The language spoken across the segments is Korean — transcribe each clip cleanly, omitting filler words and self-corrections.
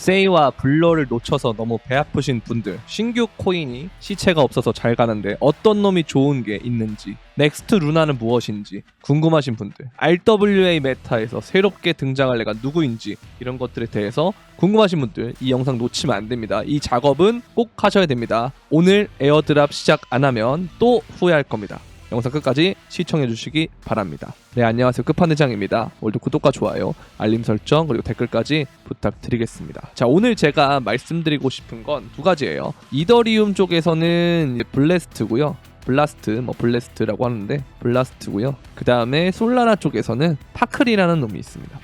세이와 블러를 놓쳐서 너무 배 아프신 분들, 신규 코인이 시체가 없어서 잘 가는데 어떤 놈이 좋은 게 있는지, 넥스트 루나는 무엇인지 궁금하신 분들, RWA 메타에서 새롭게 등장할 애가 누구인지 이런 것들에 대해서 궁금하신 분들 이 영상 놓치면 안 됩니다. 이 작업은 꼭 하셔야 됩니다. 오늘 에어드랍 시작 안 하면 또 후회할 겁니다. 영상 끝까지 시청해주시기 바랍니다. 네, 안녕하세요. 끝판대장입니다. 오늘도 구독과 좋아요, 알림 설정, 그리고 댓글까지 부탁드리겠습니다. 자, 오늘 제가 말씀드리고 싶은 건 두 가지예요. 이더리움 쪽에서는 블래스트고요. 블래스트라고 하는데 블라스트고요. 그 다음에 솔라나 쪽에서는 파클이라는 놈이 있습니다.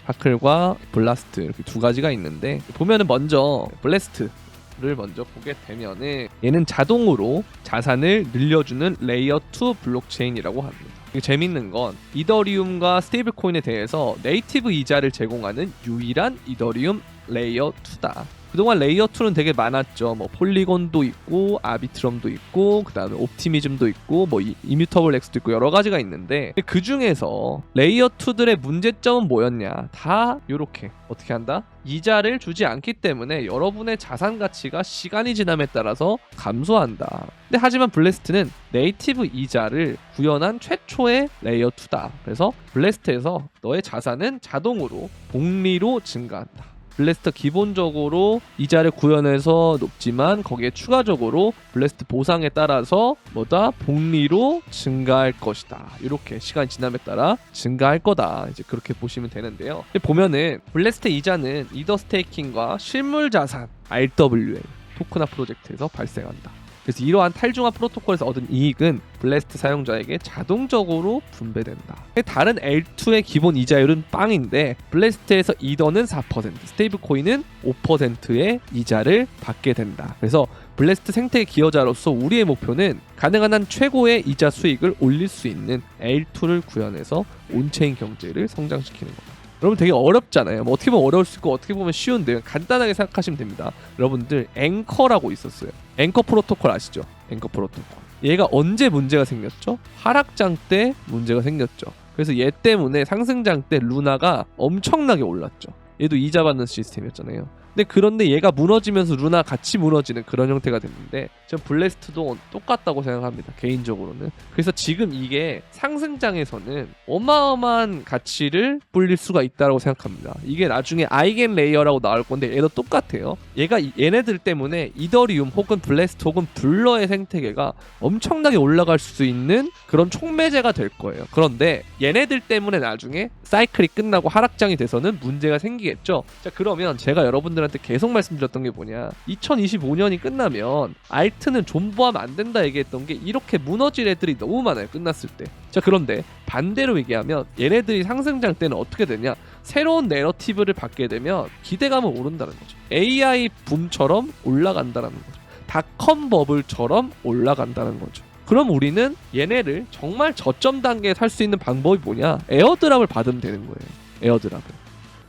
파클과 블라스트 이렇게 두 가지가 있는데, 보면은 먼저 블래스트를 먼저 보게 되면은 얘는 자동으로 자산을 늘려주는 레이어 2 블록체인이라고 합니다. 이게 재밌는 건 이더리움과 스테이블 코인에 대해서 네이티브 이자를 제공하는 유일한 이더리움 레이어 2다. 그동안 레이어 2는 되게 많았죠. 뭐 폴리곤도 있고 아비트럼도 있고 그다음에 옵티미즘도 있고 뭐 이뮤터블 X도 있고 여러 가지가 있는데, 그 중에서 레이어 2들의 문제점은 뭐였냐? 다 요렇게 어떻게 한다? 이자를 주지 않기 때문에 여러분의 자산 가치가 시간이 지남에 따라서 감소한다. 근데 하지만 블래스트는 네이티브 이자를 구현한 최초의 레이어 2다. 그래서 블래스트에서 너의 자산은 자동으로 복리로 증가한다. 블래스트 기본적으로 이자를 구현해서 높지만 거기에 추가적으로 블래스트 보상에 따라서 복리로 증가할 것이다. 이렇게 시간이 지남에 따라 증가할 거다. 이제 그렇게 보시면 되는데요. 보면은 블래스트 이자는 이더 스테이킹과 실물 자산 RWA 토크나 프로젝트에서 발생한다. 그래서 이러한 탈중화 프로토콜에서 얻은 이익은 블래스트 사용자에게 자동적으로 분배된다. 다른 L2의 기본 이자율은 빵인데 블래스트에서 이더는 4%, 스테이블 코인은 5%의 이자를 받게 된다. 그래서 블래스트 생태계 기여자로서 우리의 목표는 가능한 한 최고의 이자 수익을 올릴 수 있는 L2를 구현해서 온체인 경제를 성장시키는 겁니다. 여러분 되게 어렵잖아요. 뭐 어떻게 보면 어려울 수 있고 어떻게 보면 쉬운데 간단하게 생각하시면 됩니다. 여러분들 앵커라고 있었어요. 앵커 프로토콜 아시죠? 앵커 프로토콜. 얘가 언제 문제가 생겼죠? 하락장 때 문제가 생겼죠. 그래서 얘 때문에 상승장 때 루나가 엄청나게 올랐죠. 얘도 이자 받는 시스템이었잖아요. 그런데 얘가 무너지면서 루나 같이 무너지는 그런 형태가 됐는데, 전 블래스트도 똑같다고 생각합니다. 개인적으로는. 그래서 지금 이게 상승장에서는 어마어마한 가치를 불릴 수가 있다고 생각합니다. 이게 나중에 아이겐 레이어라고 나올 건데 얘도 똑같아요. 얘네들 때문에 이더리움 혹은 블래스트 혹은 블러의 생태계가 엄청나게 올라갈 수 있는 그런 촉매제가 될 거예요. 그런데 얘네들 때문에 나중에 사이클이 끝나고 하락장이 돼서는 문제가 생기겠죠. 자, 그러면 제가 여러분들한테 계속 말씀드렸던 게 뭐냐, 2025년이 끝나면 알트는 존버하면 안 된다 얘기했던 게 이렇게 무너질 애들이 너무 많아요. 끝났을 때. 자, 그런데 반대로 얘기하면 얘네들이 상승장 때는 어떻게 되냐, 새로운 내러티브를 받게 되면 기대감은 오른다는 거죠. AI 붐처럼 올라간다는 거죠. 닷컴 버블처럼 올라간다는 거죠. 그럼 우리는 얘네를 정말 저점 단계에 살 수 있는 방법이 뭐냐, 에어드랍을 받으면 되는 거예요. 에어드랍을.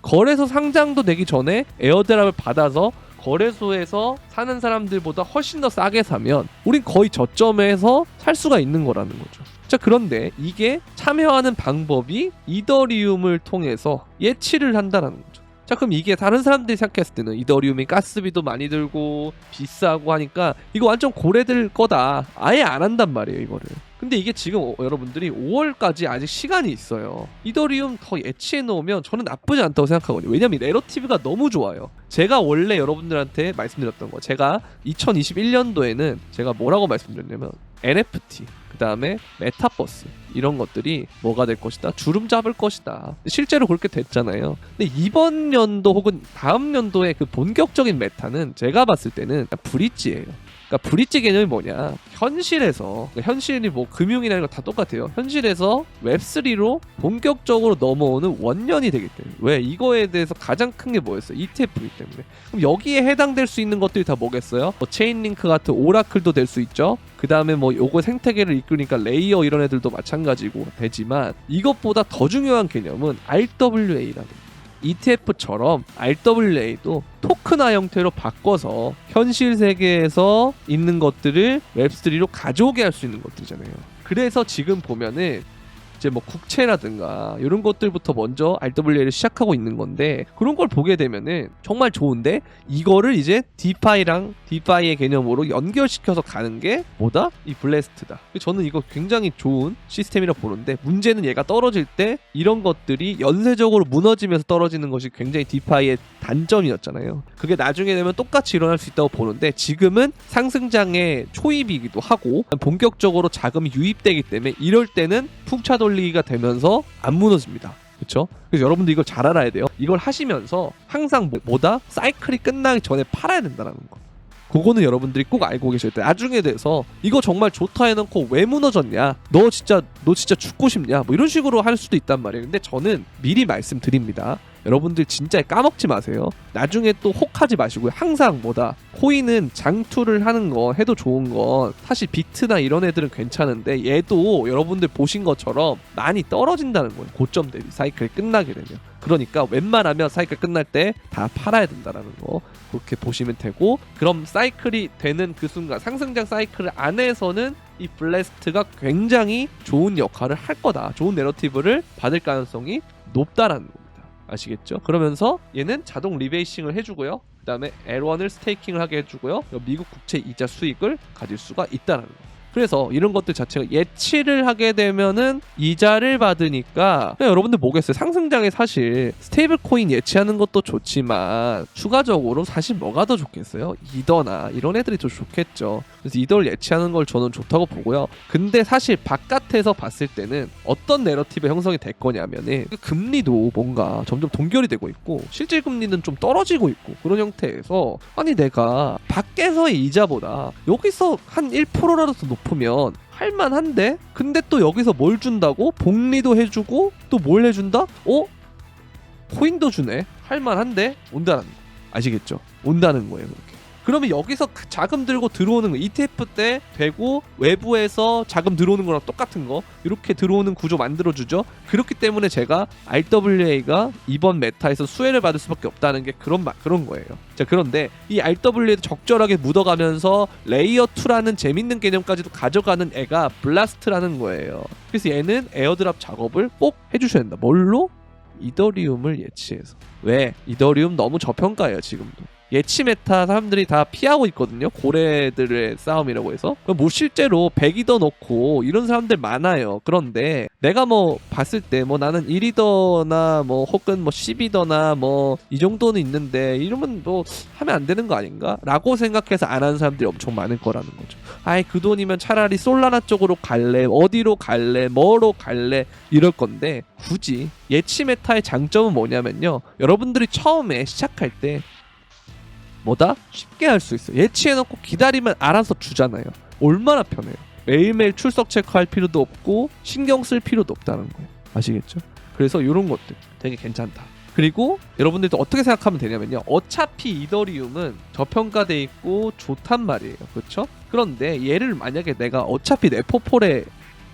거래소 상장도 되기 전에 에어드랍을 받아서 거래소에서 사는 사람들보다 훨씬 더 싸게 사면 우린 거의 저점에서 살 수가 있는 거라는 거죠. 자, 그런데 이게 참여하는 방법이 이더리움을 통해서 예치를 한다는 거죠. 자, 그럼 이게 다른 사람들이 생각했을 때는 이더리움이 가스비도 많이 들고 비싸고 하니까 이거 완전 고래들 거다, 아예 안 한단 말이에요, 이거를. 근데 이게 지금 여러분들이 5월까지 아직 시간이 있어요. 이더리움 더 예치해 놓으면 저는 나쁘지 않다고 생각하거든요. 왜냐면 내러티브가 너무 좋아요. 제가 원래 여러분들한테 말씀드렸던 거, 제가 2021년도에는 제가 뭐라고 말씀드렸냐면 NFT, 그 다음에 메타버스 이런 것들이 뭐가 될 것이다, 주름 잡을 것이다. 실제로 그렇게 됐잖아요. 근데 이번 연도 혹은 다음 연도의 그 본격적인 메타는 제가 봤을 때는 브릿지예요. 그러니까 브릿지 개념이 뭐냐, 현실에서, 현실이 뭐 금융이나 이런 거 다 똑같아요. 현실에서 웹3로 본격적으로 넘어오는 원년이 되기 때문에. 왜? 이거에 대해서 가장 큰 게 뭐였어요? ETF이기 때문에. 그럼 여기에 해당될 수 있는 것들이 다 뭐겠어요? 뭐 체인링크 같은 오라클도 될 수 있죠. 그 다음에 뭐 요거 생태계를 이끌으니까 레이어 이런 애들도 마찬가지고 되지만, 이것보다 더 중요한 개념은 RWA라는 거예요. ETF처럼 RWA도 토큰화 형태로 바꿔서 현실 세계에서 있는 것들을 웹3로 가져오게 할 수 있는 것들이잖아요. 그래서 지금 보면은 이제 뭐 국채라든가 이런 것들부터 먼저 RWA를 시작하고 있는 건데, 그런 걸 보게 되면은 정말 좋은데 이거를 이제 디파이랑 디파이의 개념으로 연결시켜서 가는 게 뭐다? 이 블래스트다. 저는 이거 굉장히 좋은 시스템이라 보는데, 문제는 얘가 떨어질 때 이런 것들이 연쇄적으로 무너지면서 떨어지는 것이 굉장히 디파이의 단점이었잖아요. 그게 나중에 되면 똑같이 일어날 수 있다고 보는데, 지금은 상승장의 초입이기도 하고 본격적으로 자금이 유입되기 때문에 이럴 때는 풍차 돌리기가 되면서 안 무너집니다. 그렇죠? 그래서 여러분들 이걸 잘 알아야 돼요. 이걸 하시면서 항상 뭐다? 사이클이 끝나기 전에 팔아야 된다는 거. 그거는 여러분들이 꼭 알고 계셔야 돼. 나중에 돼서 이거 정말 좋다 해놓고 왜 무너졌냐? 너 진짜 죽고 싶냐? 뭐 이런 식으로 할 수도 있단 말이에요. 근데 저는 미리 말씀드립니다. 여러분들 진짜 까먹지 마세요. 나중에 또 혹하지 마시고요. 항상 뭐다? 코인은 장투를 하는 거 해도 좋은 건 사실 비트나 이런 애들은 괜찮은데, 얘도 여러분들 보신 것처럼 많이 떨어진다는 거예요. 고점 대비 사이클이 끝나게 되면. 그러니까 웬만하면 사이클 끝날 때 다 팔아야 된다라는 거, 그렇게 보시면 되고, 그럼 사이클이 되는 그 순간 상승장 사이클 안에서는 이 블래스트가 굉장히 좋은 역할을 할 거다. 좋은 내러티브를 받을 가능성이 높다라는 겁니다. 아시겠죠? 그러면서 얘는 자동 리베이싱을 해주고요. 그 다음에 L1을 스테이킹을 하게 해주고요. 미국 국채 이자 수익을 가질 수가 있다는 거. 그래서 이런 것들 자체가 예치를 하게 되면은 이자를 받으니까, 여러분들 뭐겠어요? 상승장에 사실 스테이블 코인 예치하는 것도 좋지만 추가적으로 사실 뭐가 더 좋겠어요? 이더나 이런 애들이 더 좋겠죠. 그래서 이더를 예치하는 걸 저는 좋다고 보고요. 근데 사실 바깥에서 봤을 때는 어떤 내러티브 형성이 될 거냐면은 금리도 뭔가 점점 동결이 되고 있고 실질 금리는 좀 떨어지고 있고, 그런 형태에서 아니 내가 밖에서의 이자보다 여기서 한 1%라도 더 높으면 할만한데? 근데 또 여기서 뭘 준다고? 복리도 해주고 또 뭘 해준다? 코인도 주네? 할만한데? 온다는 거. 아시겠죠? 온다는 거예요. 그렇게. 그러면 여기서 자금 들고 들어오는 거, ETF 때 되고 외부에서 자금 들어오는 거랑 똑같은 거 이렇게 들어오는 구조 만들어주죠. 그렇기 때문에 제가 RWA가 이번 메타에서 수혜를 받을 수밖에 없다는 게 그런 거예요. 자, 그런데 이 RWA도 적절하게 묻어가면서 레이어 2라는 재밌는 개념까지도 가져가는 애가 블라스트라는 거예요. 그래서 얘는 에어드랍 작업을 꼭 해주셔야 된다. 뭘로? 이더리움을 예치해서. 왜? 이더리움 너무 저평가예요, 지금도. 예치 메타 사람들이 다 피하고 있거든요. 고래들의 싸움이라고 해서. 뭐 실제로 100이더 넣고 이런 사람들 많아요. 그런데 내가 뭐 봤을 때 뭐 나는 1이더나 뭐 혹은 뭐 10이더나 뭐 이 정도는 있는데 이러면 뭐 하면 안 되는 거 아닌가? 라고 생각해서 안 하는 사람들이 엄청 많을 거라는 거죠. 아이, 그 돈이면 차라리 솔라나 쪽으로 갈래, 어디로 갈래, 뭐로 갈래 이럴 건데, 굳이 예치 메타의 장점은 뭐냐면요, 여러분들이 처음에 시작할 때 뭐다? 쉽게 할 수 있어요. 예치해놓고 기다리면 알아서 주잖아요. 얼마나 편해요. 매일매일 출석 체크할 필요도 없고 신경 쓸 필요도 없다는 거예요. 아시겠죠? 그래서 이런 것들 되게 괜찮다. 그리고 여러분들도 어떻게 생각하면 되냐면요, 어차피 이더리움은 저평가돼 있고 좋단 말이에요. 그렇죠? 그런데 얘를 만약에 내가 어차피 내 포폴에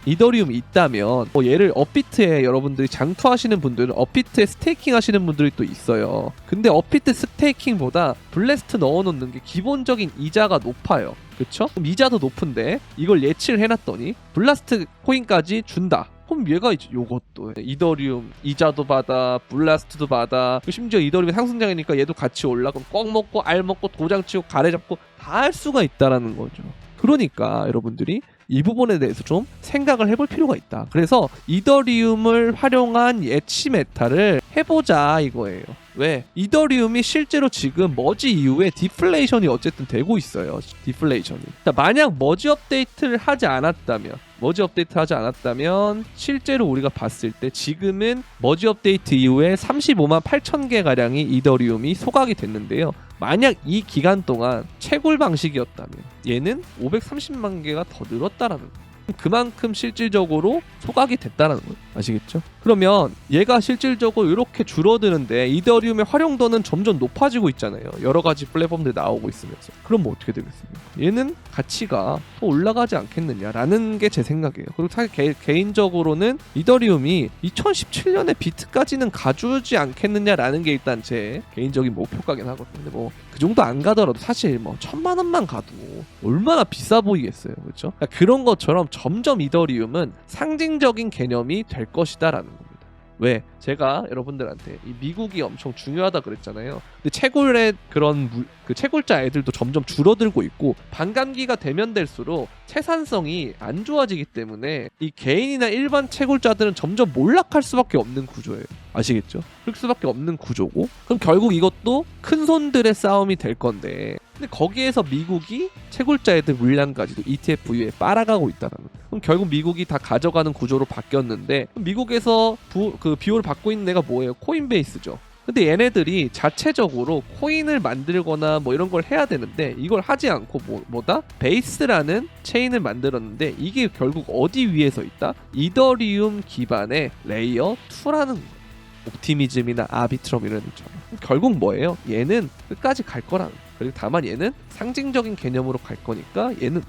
이더리움이 있다면, 얘를 업비트에 여러분들이 장투하시는 분들은 업비트에 스테이킹 하시는 분들이 또 있어요. 근데 업비트 스테이킹보다 블래스트 넣어놓는 게 기본적인 이자가 높아요. 그쵸? 그럼 이자도 높은데 이걸 예치를 해놨더니 블라스트 코인까지 준다. 그럼 얘가 이제 요것도 이더리움 이자도 받아, 블라스트도 받아, 심지어 이더리움 상승장이니까 얘도 같이 올라. 그럼 꽉 먹고 알 먹고 도장 치고 가래 잡고 다 할 수가 있다라는 거죠. 그러니까 여러분들이 이 부분에 대해서 좀 생각을 해볼 필요가 있다. 그래서 이더리움을 활용한 예치 메타를 해보자 이거예요. 왜? 이더리움이 실제로 지금 머지 이후에 디플레이션이 어쨌든 되고 있어요. 디플레이션이. 만약 머지 업데이트를 하지 않았다면 실제로 우리가 봤을 때 지금은 머지 업데이트 이후에 35만 8천 개 가량이 이더리움이 소각이 됐는데요. 만약 이 기간 동안 채굴 방식이었다면 얘는 530만 개가 더 늘었다라는 거예요. 그만큼 실질적으로 소각이 됐다는 거예요. 아시겠죠? 그러면 얘가 실질적으로 이렇게 줄어드는데 이더리움의 활용도는 점점 높아지고 있잖아요. 여러 가지 플랫폼들 나오고 있으면서. 그럼 뭐 어떻게 되겠습니까? 얘는 가치가 더 올라가지 않겠느냐라는 게 제 생각이에요. 그리고 사실 개인적으로는 이더리움이 2017년에 비트까지는 가주지 않겠느냐라는 게 일단 제 개인적인 목표가긴 하거든요. 근데 뭐 그 정도 안 가더라도 사실 뭐 1,000만 원만 가도 얼마나 비싸 보이겠어요. 그렇죠? 그러니까 그런 것처럼 점점 이더리움은 상징적인 개념이 될 것이다 라는 겁니다. 왜? 제가 여러분들한테 이 미국이 엄청 중요하다 그랬잖아요. 근데 채굴의 그런 그 채굴자 애들도 점점 줄어들고 있고 반감기가 되면 될수록 생산성이 안 좋아지기 때문에 이 개인이나 일반 채굴자들은 점점 몰락할 수밖에 없는 구조예요. 아시겠죠? 그럴 수밖에 없는 구조고 그럼 결국 이것도 큰 손들의 싸움이 될 건데 근데 거기에서 미국이 채굴자 애들 물량까지도 ETF 위에 빨아가고 있다는 거예요. 그럼 결국 미국이 다 가져가는 구조로 바뀌었는데 미국에서 그 비호를 받고 있는 애가 뭐예요? 코인베이스죠. 근데 얘네들이 자체적으로 코인을 만들거나 뭐 이런 걸 해야 되는데 이걸 하지 않고 뭐다? 베이스라는 체인을 만들었는데 이게 결국 어디 위에서 있다? 이더리움 기반의 레이어 2라는 거예요. 옵티미즘이나 아비트럼 이런 있잖아. 결국 뭐예요? 얘는 끝까지 갈 거라는 거예요. 그리고 다만 얘는 상징적인 개념으로 갈 거니까 얘는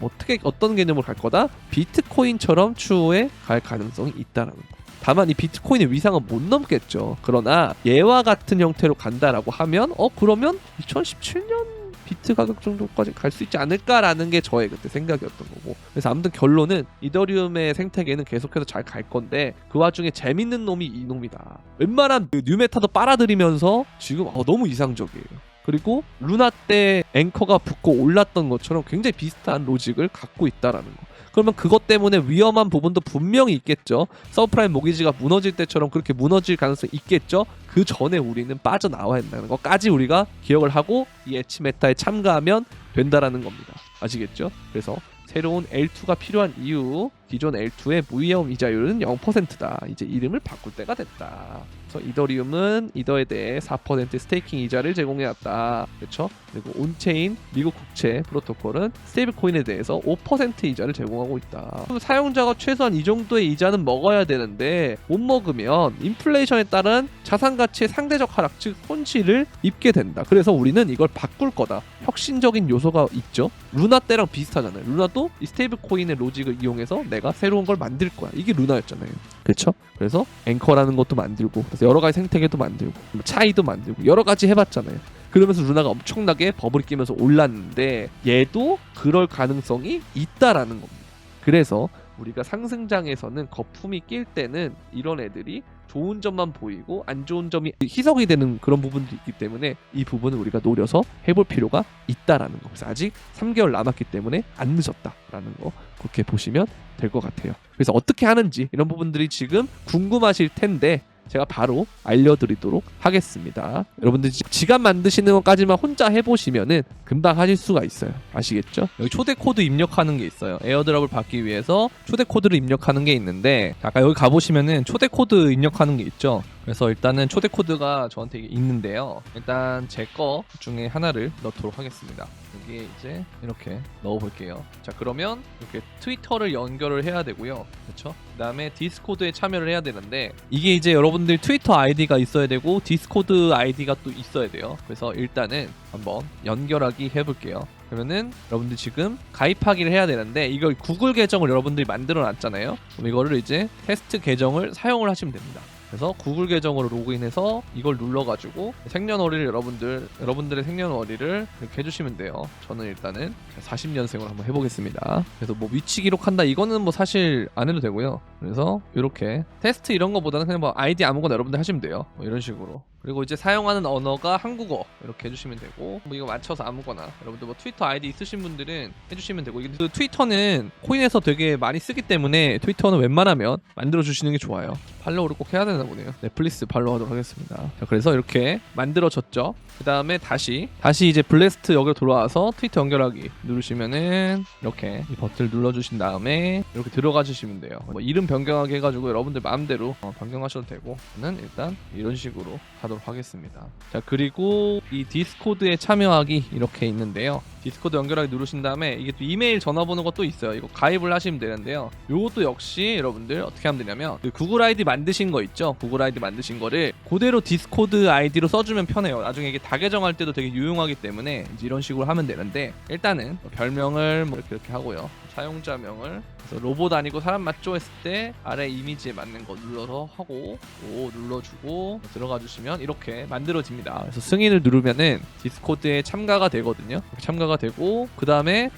어떤 개념으로 갈 거다? 비트코인처럼 추후에 갈 가능성이 있다라는 거. 다만 이 비트코인의 위상은 못 넘겠죠. 그러나 얘와 같은 형태로 간다라고 하면 그러면 2017년 비트 가격 정도까지 갈 수 있지 않을까라는 게 저의 그때 생각이었던 거고. 그래서 아무튼 결론은 이더리움의 생태계는 계속해서 잘 갈 건데 그 와중에 재밌는 놈이 이 놈이다. 웬만한 그 뉴메타도 빨아들이면서 지금 너무 이상적이에요. 그리고 루나 때 앵커가 붙고 올랐던 것처럼 굉장히 비슷한 로직을 갖고 있다라는 거. 그러면 그것 때문에 위험한 부분도 분명히 있겠죠. 서브프라임 모기지가 무너질 때처럼 그렇게 무너질 가능성이 있겠죠. 그 전에 우리는 빠져나와야 한다는 것까지 우리가 기억을 하고 이 엣지 메타에 참가하면 된다라는 겁니다. 아시겠죠? 그래서 새로운 L2가 필요한 이유, 기존 L2의 무위험 이자율은 0%다. 이제 이름을 바꿀 때가 됐다. 그래서 이더리움은 이더에 대해 4% 스테이킹 이자를 제공해왔다. 그렇죠? 그리고 온체인 미국 국채 프로토콜은 스테이블 코인에 대해서 5% 이자를 제공하고 있다. 사용자가 최소한 이 정도의 이자는 먹어야 되는데 못 먹으면 인플레이션에 따른 자산 가치의 상대적 하락, 즉 손실을 입게 된다. 그래서 우리는 이걸 바꿀 거다. 혁신적인 요소가 있죠. 루나 때랑 비슷하잖아요. 루나도 이 스테이블 코인의 로직을 이용해서 내가 새로운 걸 만들 거야. 이게 루나였잖아요. 그렇죠? 그래서 앵커라는 것도 만들고 그래서 여러 가지 생태계도 만들고 차이도 만들고 여러 가지 해봤잖아요. 그러면서 루나가 엄청나게 버블이 끼면서 올랐는데 얘도 그럴 가능성이 있다라는 겁니다. 그래서 우리가 상승장에서는 거품이 낄 때는 이런 애들이 좋은 점만 보이고 안 좋은 점이 희석이 되는 그런 부분도 있기 때문에 이 부분을 우리가 노려서 해볼 필요가 있다라는 거. 그래서 아직 3개월 남았기 때문에 안 늦었다라는 거 그렇게 보시면 될 것 같아요. 그래서 어떻게 하는지 이런 부분들이 지금 궁금하실 텐데 제가 바로 알려드리도록 하겠습니다. 여러분들 지갑 만드시는 것까지만 혼자 해보시면은 금방 하실 수가 있어요. 아시겠죠? 여기 초대 코드 입력하는 게 있어요. 에어드랍을 받기 위해서 초대 코드를 입력하는 게 있는데 아까 여기 가보시면은 초대 코드 입력하는 게 있죠. 그래서 일단은 초대 코드가 저한테 있는데요. 일단 제 거 중에 하나를 넣도록 하겠습니다. 여기에 이제 이렇게 넣어볼게요. 자, 그러면 이렇게 트위터를 연결을 해야 되고요. 그렇죠? 그 다음에 디스코드에 참여를 해야 되는데 이게 이제 여러분들 트위터 아이디가 있어야 되고 디스코드 아이디가 또 있어야 돼요. 그래서 일단은 한번 연결하기 해볼게요. 그러면은 여러분들 지금 가입하기를 해야 되는데 이걸 구글 계정을 여러분들이 만들어 놨잖아요. 그럼 이거를 이제 테스트 계정을 사용을 하시면 됩니다. 그래서 구글 계정으로 로그인해서 이걸 눌러가지고 생년월일을 여러분들의 생년월일을 이렇게 해주시면 돼요. 저는 일단은 40년생으로 한번 해보겠습니다. 그래서 뭐 위치 기록한다 이거는 뭐 사실 안 해도 되고요. 그래서 이렇게 테스트 이런 거보다는 그냥 뭐 아이디 아무거나 여러분들 하시면 돼요. 뭐 이런 식으로. 그리고 이제 사용하는 언어가 한국어 이렇게 해주시면 되고 뭐 이거 맞춰서 아무거나 여러분들 뭐 트위터 아이디 있으신 분들은 해주시면 되고 이게 그 트위터는 코인에서 되게 많이 쓰기 때문에 트위터는 웬만하면 만들어주시는 게 좋아요. 팔로우를 꼭 해야 되나 보네요. 넷플릭스 팔로우하도록 하겠습니다. 자, 그래서 이렇게 만들어졌죠. 그 다음에 다시 이제 블래스트 여기로 돌아와서 트위터 연결하기 누르시면은 이렇게 이 버튼을 눌러주신 다음에 이렇게 들어가 주시면 돼요. 뭐 이름 변경하게 해가지고 여러분들 마음대로 변경하셔도 되고 저는 일단 이런 식으로 하도록 하겠습니다. 자, 그리고 이 디스코드에 참여하기 이렇게 있는데요. 디스코드 연결하기 누르신 다음에 이게 또 이메일 전화번호가 또 있어요. 이거 가입을 하시면 되는데요. 요것도 역시 여러분들 어떻게 하면 되냐면 그 구글 아이디 만드신 거 있죠? 구글 아이디 만드신 거를 그대로 디스코드 아이디로 써주면 편해요. 나중에 이게 다 계정할 때도 되게 유용하기 때문에 이제 이런 식으로 하면 되는데 일단은 별명을 뭐 이렇게 하고요. 사용자명을 그래서 로봇 아니고 사람 맞죠 했을 때 아래 이미지에 맞는 거 눌러서 하고 오 눌러주고 들어가 주시면 이렇게 만들어집니다. 그래서 승인을 누르면은 디스코드에 참가가 되거든요. 참가가 완료가 되고 그 다음에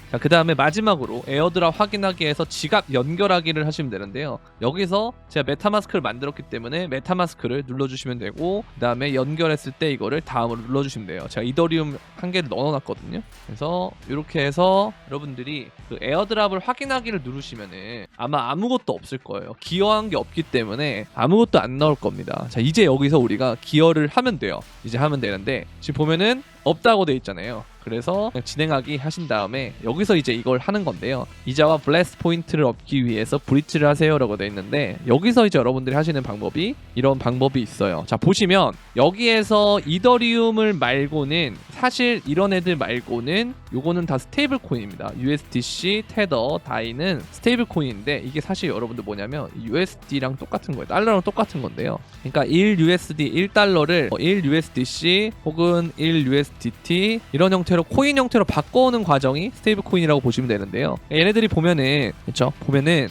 마지막으로 에어드랍 확인하기에서 지갑 연결하기를 하시면 되는데요. 여기서 제가 메타마스크를 만들었기 때문에 메타마스크를 눌러주시면 되고 그 다음에 연결했을 때 이거를 다음으로 눌러주시면 돼요. 제가 이더리움 한 개를 넣어놨거든요. 그래서 이렇게 해서 여러분들이 그 에어드랍을 확인하기를 누르시면은 아마 아무것도 없을 거예요. 기여한 게 없기 때문에 아무것도 안 나올 겁니다. 자, 이제 여기서 우리가 기여를 하면 돼요. 이제 하면 되는데 지금 보면은 없다고 돼 있잖아요. 그래서 그냥 진행하기 하신 다음에 여기서 이제 이걸 하는 건데요. 이자와 블래스트 포인트를 얻기 위해서 브리치를 하세요라고 돼 있는데 여기서 이제 여러분들이 하시는 방법이 이런 방법이 있어요. 자, 보시면 여기에서 이더리움을 말고는 사실 이런 애들 말고는 요거는 다 스테이블 코인입니다. USDC, 테더, 다이는 스테이블 코인인데 이게 사실 여러분들 뭐냐면 USD랑 똑같은 거예요. 달러랑 똑같은 건데요. 그러니까 1USD, 1달러를 1USDC 혹은 1USDT 이런 형태로 코인 형태로 바꿔오는 과정이 스테이블 코인이라고 보시면 되는데요. 얘네들이 보면은 그렇죠? 보면은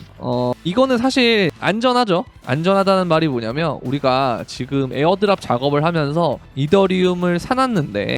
이거는 사실 안전하죠. 안전하다는 말이 뭐냐면 우리가 지금 에어드랍 작업을 하면서 이더리움을 사놨는데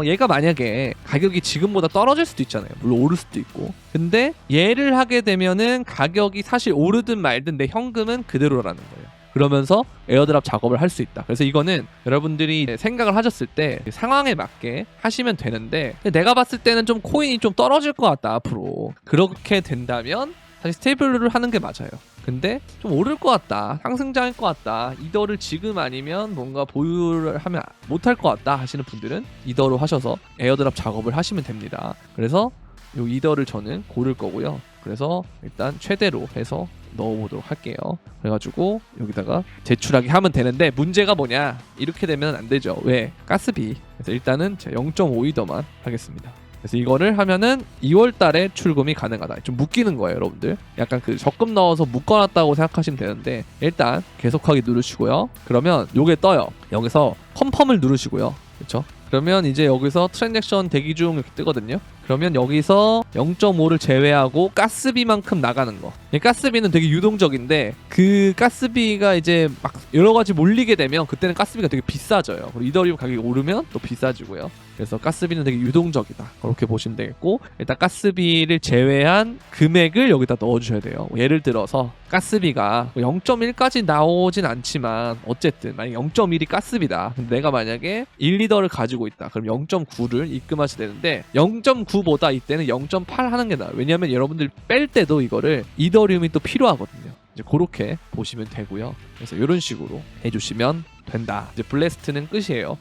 얘가 만약에 가격이 지금보다 떨어질 수도 있잖아요. 물론 오를 수도 있고. 근데 얘를 하게 되면은 가격이 사실 오르든 말든 내 현금은 그대로라는 거예요. 그러면서 에어드랍 작업을 할 수 있다. 그래서 이거는 여러분들이 생각을 하셨을 때 상황에 맞게 하시면 되는데 내가 봤을 때는 좀 코인이 좀 떨어질 것 같다 앞으로. 그렇게 된다면 사실 스테이블을 하는 게 맞아요. 근데 좀 오를 것 같다, 상승장일 것 같다, 이더를 지금 아니면 뭔가 보유를 하면 못할 것 같다 하시는 분들은 이더로 하셔서 에어드랍 작업을 하시면 됩니다. 그래서 요 이더를 저는 고를 거고요. 그래서 일단 최대로 해서 넣어보도록 할게요. 그래가지고 여기다가 제출하기 하면 되는데 문제가 뭐냐, 이렇게 되면 안 되죠. 왜? 가스비. 그래서 일단은 제가 0.5이더만 하겠습니다. 그래서 이거를 하면은 2월 달에 출금이 가능하다. 좀 묶이는 거예요, 여러분들. 약간 그 적금 넣어서 묶어놨다고 생각하시면 되는데 일단 계속하기 누르시고요. 그러면 요게 떠요. 여기서 컨펌을 누르시고요. 그렇죠? 그러면 이제 여기서 트랜잭션 대기 중 이렇게 뜨거든요. 그러면 여기서 0.5를 제외하고 가스비만큼 나가는 거. 이 가스비는 되게 유동적인데 그 가스비가 이제 막 여러 가지 몰리게 되면 그때는 가스비가 되게 비싸져요. 그리고 이더리움 가격이 오르면 또 비싸지고요. 그래서 가스비는 되게 유동적이다. 그렇게 보시면 되겠고 일단 가스비를 제외한 금액을 여기다 넣어주셔야 돼요. 예를 들어서 가스비가 0.1까지 나오진 않지만 어쨌든 만약에 0.1이 가스비다. 근데 내가 만약에 1리더를 가지고 있다. 그럼 0.9를 입금하셔야 되는데 0.9보다 이때는 0.8 하는 게 나아요. 왜냐하면 여러분들 뺄 때도 이거를 이더리움이 또 필요하거든요. 이제 그렇게 보시면 되고요. 그래서 이런 식으로 해주시면 된다. 이제 블래스트는 끝이에요.